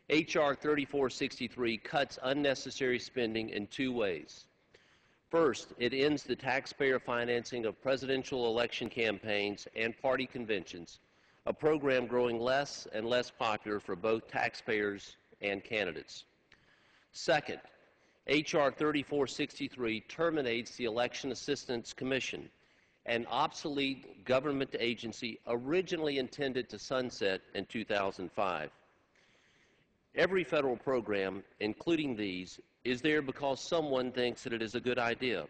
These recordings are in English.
H.R. 3463 cuts unnecessary spending in two ways. First, it ends the taxpayer financing of presidential election campaigns and party conventions, a program growing less and less popular for both taxpayers and candidates. Second, H.R. 3463 terminates the Election Assistance Commission, an obsolete government agency originally intended to sunset in 2005. Every federal program, including these, is there because someone thinks that it is a good idea.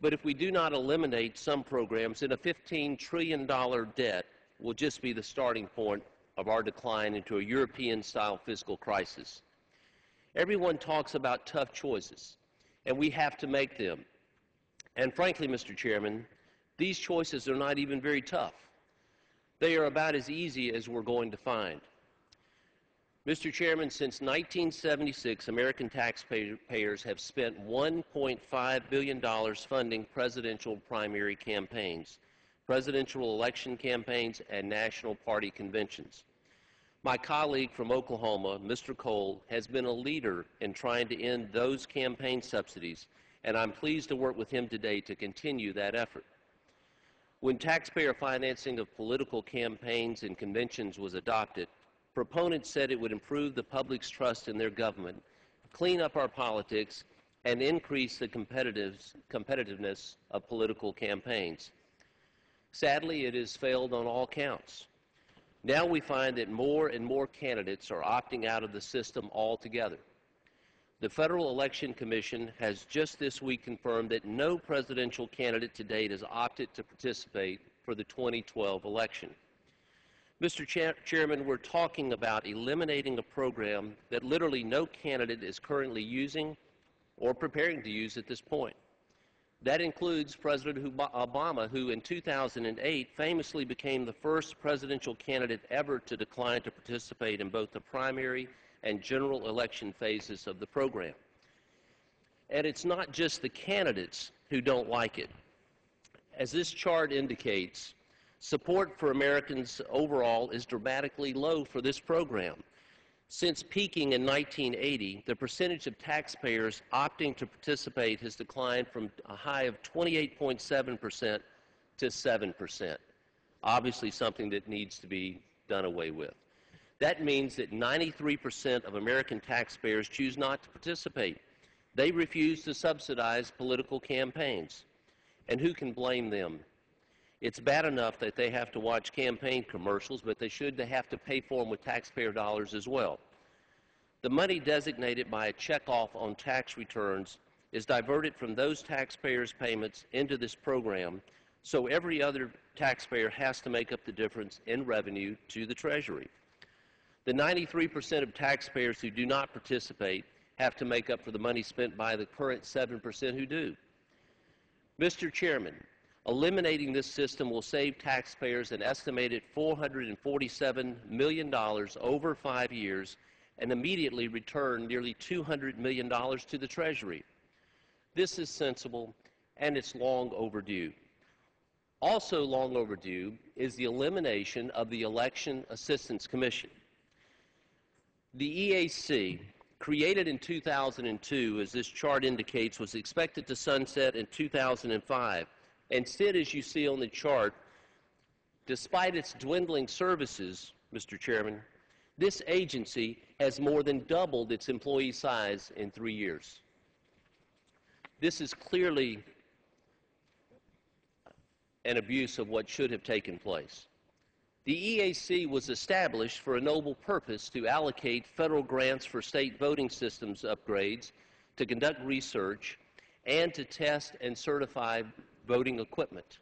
But if we do not eliminate some programs, then a $15 trillion debt will just be the starting point of our decline into a European-style fiscal crisis. Everyone talks about tough choices, and we have to make them. And frankly, Mr. Chairman, these choices are not even very tough. They are about as easy as we're going to find. Mr. Chairman, since 1976, American taxpayers have spent $1.5 billion funding presidential primary campaigns, presidential election campaigns, and national party conventions. My colleague from Oklahoma, Mr. Cole, has been a leader in trying to end those campaign subsidies, and I'm pleased to work with him today to continue that effort. When taxpayer financing of political campaigns and conventions was adopted, proponents said it would improve the public's trust in their government, clean up our politics, and increase the competitiveness of political campaigns. Sadly, it has failed on all counts. Now we find that more and more candidates are opting out of the system altogether. The Federal Election Commission has just this week confirmed that no presidential candidate to date has opted to participate for the 2012 election. Mr. Chairman, we're talking about eliminating a program that literally no candidate is currently using or preparing to use at this point. That includes President Obama, who in 2008 famously became the first presidential candidate ever to decline to participate in both the primary and general election phases of the program. And it's not just the candidates who don't like it. As this chart indicates, support for Americans overall is dramatically low for this program. Since peaking in 1980, the percentage of taxpayers opting to participate has declined from a high of 28.7% to 7%. Obviously something that needs to be done away with. That means that 93% of American taxpayers choose not to participate. They refuse to subsidize political campaigns. And who can blame them? It's bad enough that they have to watch campaign commercials, but they have to pay for them with taxpayer dollars as well. The money designated by a checkoff on tax returns is diverted from those taxpayers' payments into this program, so every other taxpayer has to make up the difference in revenue to the Treasury. The 93% of taxpayers who do not participate have to make up for the money spent by the current 7% who do. Mr. Chairman, eliminating this system will save taxpayers an estimated $447 million over 5 years and immediately return nearly $200 million to the Treasury. This is sensible, and it's long overdue. Also long overdue is the elimination of the Election Assistance Commission. The EAC, created in 2002, as this chart indicates, was expected to sunset in 2005. Instead, as you see on the chart, despite its dwindling services, Mr. Chairman, this agency has more than doubled its employee size in 3 years. This is clearly an abuse of what should have taken place. The EAC was established for a noble purpose to allocate federal grants for state voting systems upgrades, to conduct research, and to test and certify voting equipment.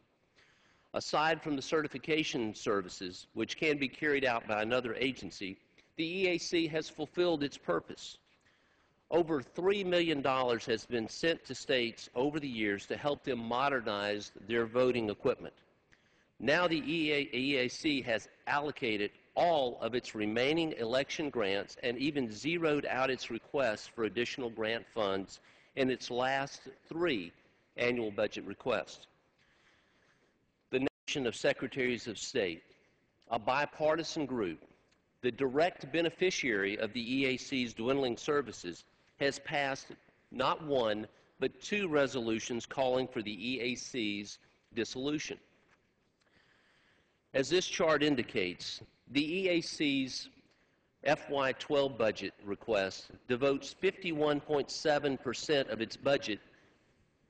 Aside from the certification services, which can be carried out by another agency, the EAC has fulfilled its purpose. Over $3 million has been sent to states over the years to help them modernize their voting equipment. Now the EAC has allocated all of its remaining election grants and even zeroed out its requests for additional grant funds in its last 3 annual budget requests. The nation of secretaries of state, a bipartisan group, the direct beneficiary of the EAC's dwindling services, has passed not one, but two resolutions calling for the EAC's dissolution. As this chart indicates, the EAC's FY12 budget request devotes 51.7% of its budget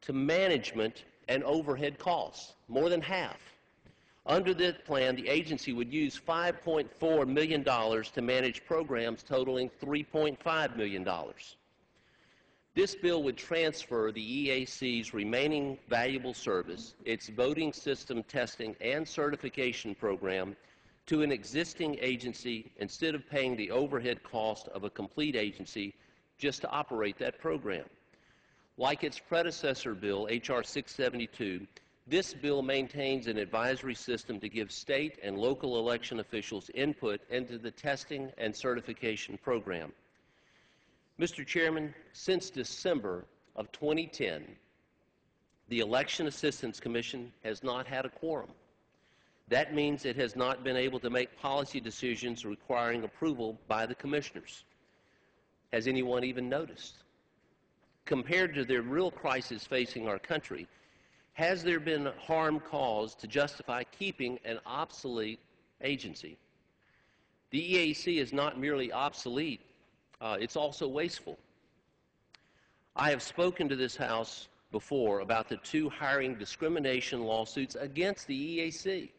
to management and overhead costs, more than half. Under this plan, the agency would use $5.4 million to manage programs totaling $3.5 million. This bill would transfer the EAC's remaining valuable service, its voting system testing and certification program, to an existing agency instead of paying the overhead cost of a complete agency just to operate that program. Like its predecessor bill, H.R. 672, this bill maintains an advisory system to give state and local election officials input into the testing and certification program. Mr. Chairman, since December of 2010, the Election Assistance Commission has not had a quorum. That means it has not been able to make policy decisions requiring approval by the commissioners. Has anyone even noticed? Compared to the real crisis facing our country, has there been harm caused to justify keeping an obsolete agency? The EAC is not merely obsolete, it's also wasteful. I have spoken to this House before about the two hiring discrimination lawsuits against the EAC.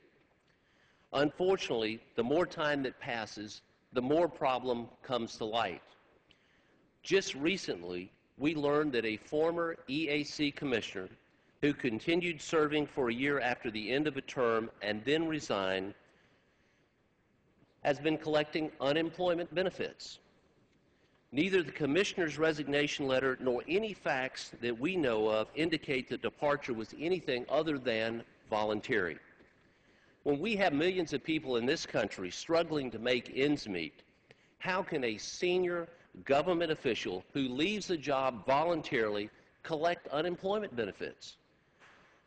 Unfortunately, the more time that passes, the more problem comes to light. Just recently, we learned that a former EAC commissioner who continued serving for a year after the end of a term and then resigned has been collecting unemployment benefits. Neither the commissioner's resignation letter nor any facts that we know of indicate the departure was anything other than voluntary. When we have millions of people in this country struggling to make ends meet, how can a senior government official who leaves a job voluntarily collect unemployment benefits?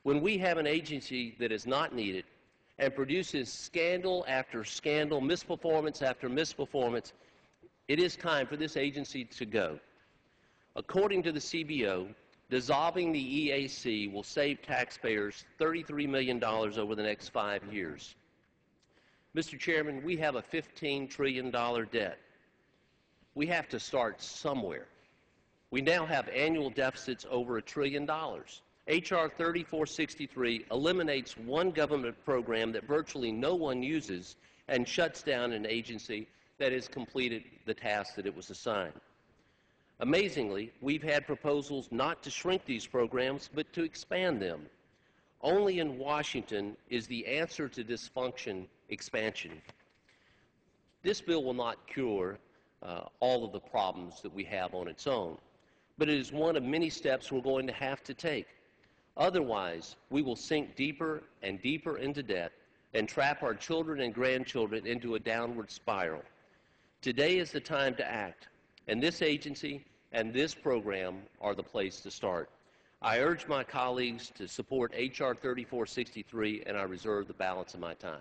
When we have an agency that is not needed and produces scandal after scandal, misperformance after misperformance, it is time for this agency to go. According to the CBO, dissolving the EAC will save taxpayers $33 million over the next 5 years. Mr. Chairman, we have a $15 trillion debt. We have to start somewhere. We now have annual deficits over $1 trillion. H.R. 3463 eliminates one government program that virtually no one uses and shuts down an agency that has completed the task that it was assigned. Amazingly, we've had proposals not to shrink these programs, but to expand them. Only in Washington is the answer to dysfunction expansion. This bill will not cure all of the problems that we have on its own, but it is one of many steps we're going to have to take. Otherwise, we will sink deeper and deeper into debt and trap our children and grandchildren into a downward spiral. Today is the time to act, and this agency and this program are the place to start. I urge my colleagues to support H.R. 3463, and I reserve the balance of my time.